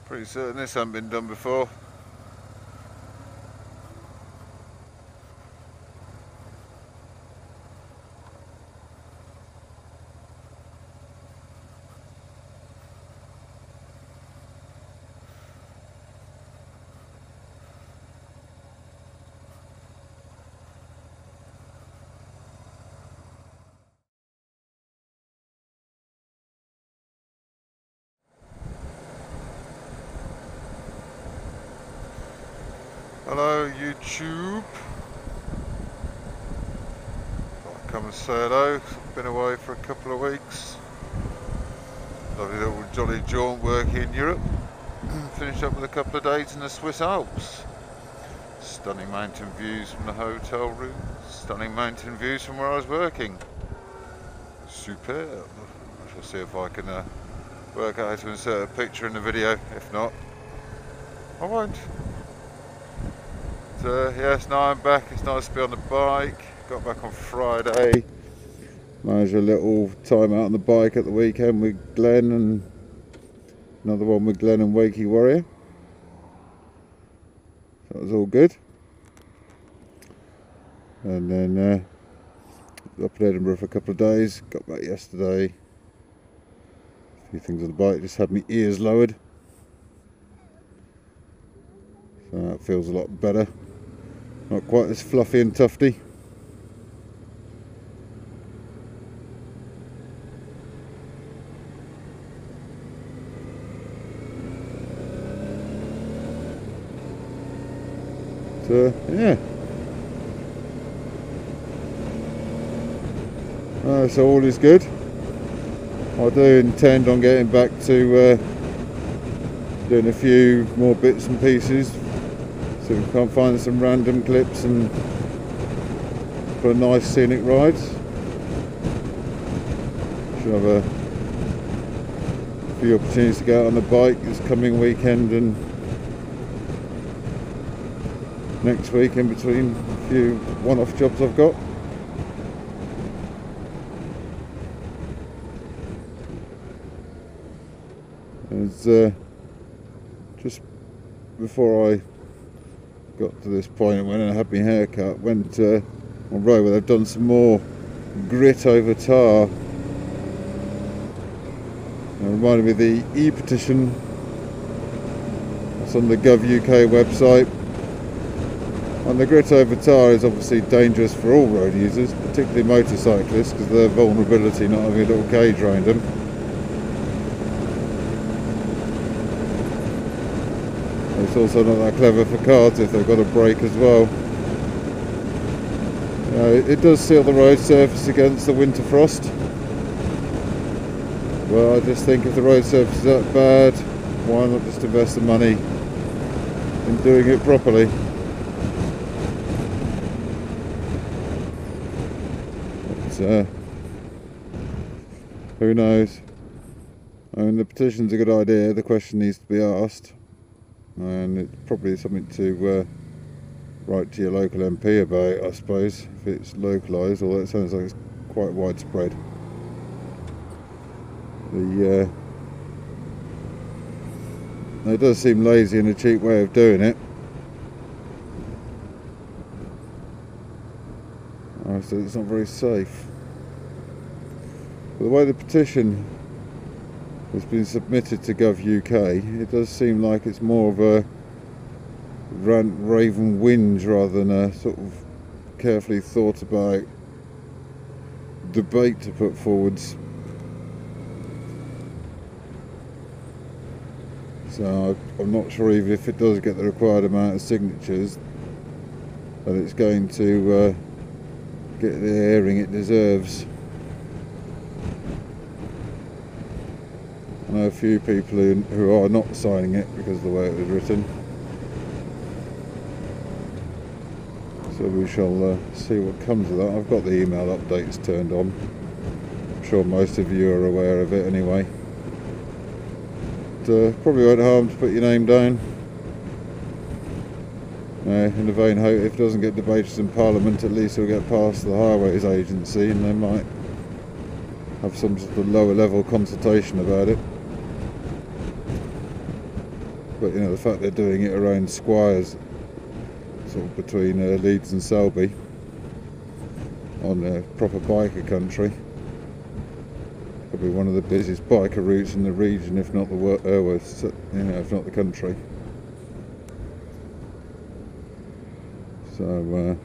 Pretty certain this hasn't been done before. Hello YouTube. I'll come and say hello. Been away for a couple of weeks. Lovely little jolly jaunt working in Europe. Finished up with a couple of days in the Swiss Alps. Stunning mountain views from the hotel room. Stunning mountain views from where I was working. Superb. I shall see if I can work out how to insert a picture in the video. If not, I won't. Yes, now I'm back. It's nice to be on the bike. Got back on Friday. Managed a little time out on the bike at the weekend with Glenn, and another one with Glenn and Wakey Warrior. That was all good. And then up in Edinburgh for a couple of days. Got back yesterday. A few things on the bike. Just had my ears lowered. So that feels a lot better. Not quite as fluffy and tufty. So yeah. So all is good. I do intend on getting back to doing a few more bits and pieces. So we can find some random clips and for nice scenic rides. Should have a few opportunities to go out on the bike this coming weekend and next week in between a few one-off jobs I've got. As just before I got to this point, I went and had my hair cut, went on road where they've done some more grit over tar. It reminded me of the e-petition. It's on the Gov UK website. And the grit over tar is obviously dangerous for all road users, particularly motorcyclists, because of their vulnerability not having a little cage around them. It's also not that clever for cars if they've got a brake as well. It does seal the road surface against the winter frost. Well, I just think if the road surface is that bad, why not just invest the money in doing it properly? But, who knows? I mean, the petition's a good idea. The question needs to be asked. And it's probably something to write to your local MP about, I suppose, if it's localised, although it sounds like it's quite widespread. It does seem lazy and a cheap way of doing it. So it's not very safe. But the way the petition has been submitted to Gov UK, it does seem like it's more of a rant, rave and whinge rather than a sort of carefully thought about debate to put forwards. So I'm not sure even if it does get the required amount of signatures that it's going to get the airing it deserves. I know a few people who are not signing it because of the way it was written. So we shall see what comes of that. I've got the email updates turned on. I'm sure most of you are aware of it anyway. But, probably won't harm to put your name down. In the vain hope if it doesn't get debated in Parliament, at least it'll get past the Highways Agency and they might have some sort of lower level consultation about it. but you know, the fact they're doing it around Squires, sort of between Leeds and Selby, on proper biker country, probably one of the busiest biker routes in the region, if not the you know, if not the country. So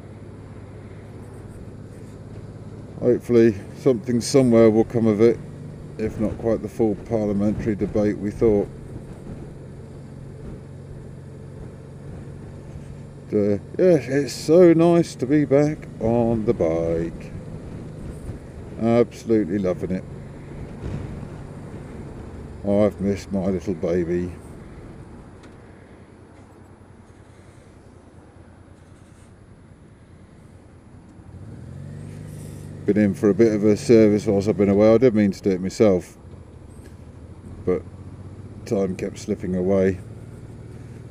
hopefully something somewhere will come of it, if not quite the full parliamentary debate we thought. Yeah, it's so nice to be back on the bike. Absolutely loving it. I've missed my little baby. Been in for a bit of a service whilst I've been away. I did mean to do it myself, but time kept slipping away.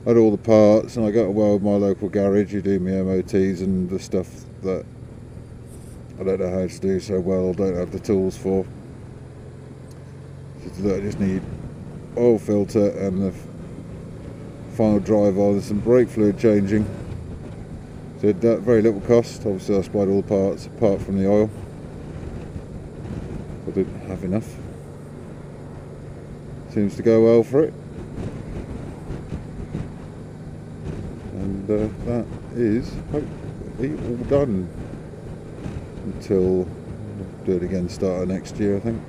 I had all the parts, and I got away with my local garage who do my MOTs and the stuff that I don't know how to do so well, I don't have the tools for. So I just need oil filter and the final drive on and some brake fluid changing. So at very little cost. Obviously I supplied all the parts apart from the oil. I didn't have enough. Seems to go well for it. And that is hopefully all done until I'll do it again start of next year, I think.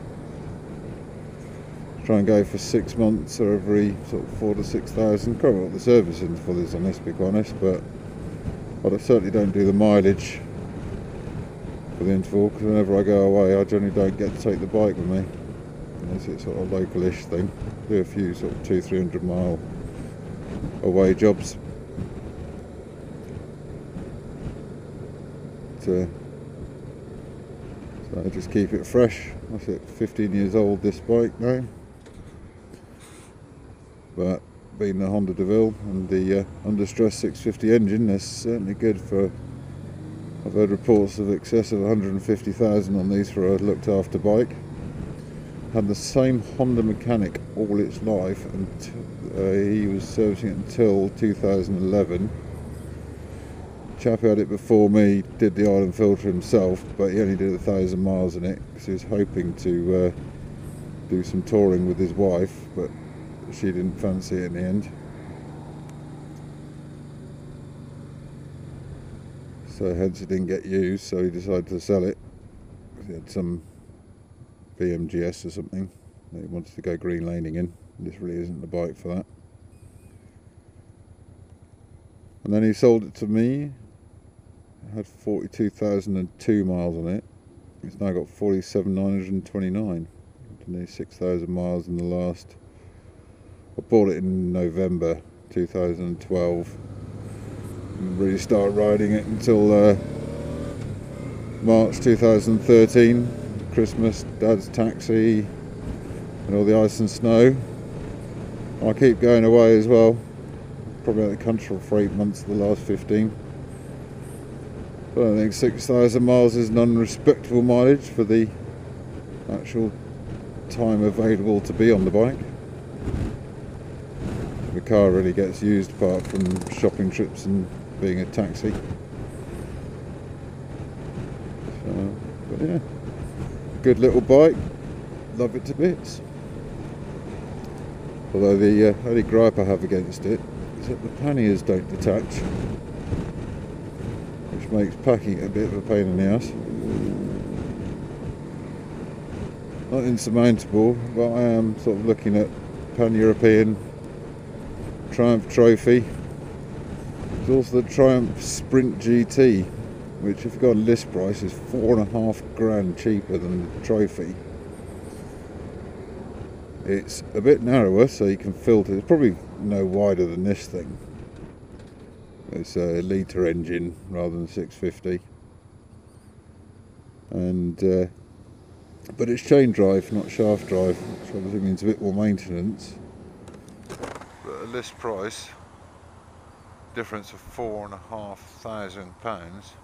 Try and go for 6 months or every sort of 4,000 to 6,000. Can't remember what the service interval is on this, to be quite honest, but I certainly don't do the mileage for the interval, because whenever I go away I generally don't get to take the bike with me, unless it's sort of a local-ish thing. Do a few sort of 200-300 mile away jobs. So I just keep it fresh. That's it, 15 years old this bike now. But being the Honda Deauville and the under stress 650 engine, that's certainly good for. I've heard reports of excess of 150,000 on these for a looked after bike. Had the same Honda mechanic all its life, and he was servicing it until 2011. Chap who had it before me did the oil and filter himself, but he only did 1,000 miles in it because he was hoping to do some touring with his wife, but she didn't fancy it in the end. So hence it didn't get used, so he decided to sell it. He had some BMGS or something that he wanted to go green laning in. This really isn't the bike for that. And then he sold it to me. It had 42,002 miles on it. It's now got 47,929. Nearly 6,000 miles in the last. I bought it in November 2012. Didn't really start riding it until March 2013. Christmas, Dad's taxi, and all the ice and snow. I keep going away as well. Probably out of the country for 8 months of the last 15. But I think 6,000 miles is an unrespectable mileage for the actual time available to be on the bike. The car really gets used apart from shopping trips and being a taxi. So, but yeah, good little bike, love it to bits. Although the only gripe I have against it is that the panniers don't detach, which makes packing it a bit of a pain in the ass. Not insurmountable, but I am sort of looking at Pan-European Triumph Trophy. There's also the Triumph Sprint GT, which if you've got a list price is £4,500 cheaper than the Trophy. It's a bit narrower, so you can filter. It's probably no wider than this thing. It's a litre engine rather than 650, and but it's chain drive, not shaft drive, which obviously means a bit more maintenance. But a list price difference of £4,500,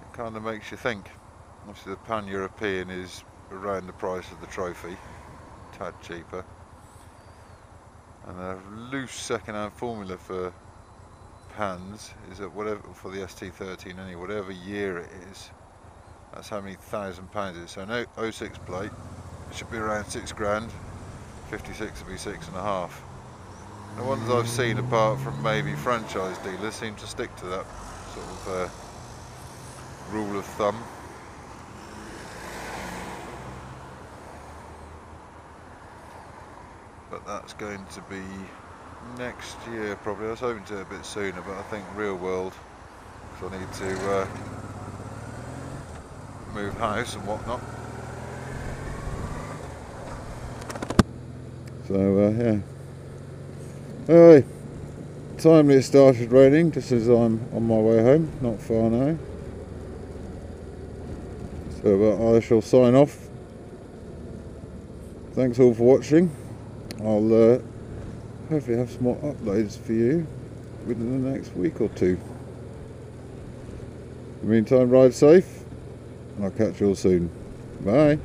it kind of makes you think. Obviously the Pan-European is around the price of the Trophy, a tad cheaper. And a loose second-hand formula for pans is that whatever, for the ST13 anyway, whatever year it is, that's how many £1,000 it is. So an 06 plate, it should be around 6 grand, 56 would be 6.5. The ones I've seen, apart from maybe franchise dealers, seem to stick to that sort of rule of thumb. But that's going to be next year probably. I was hoping to do it a bit sooner, but I think real world, because I need to move house and whatnot. So yeah. Anyway, timely it started raining just as I'm on my way home, not far now. So I shall sign off. Thanks all for watching. I'll hopefully have some more uploads for you within the next week or two. In the meantime, ride safe, and I'll catch you all soon. Bye.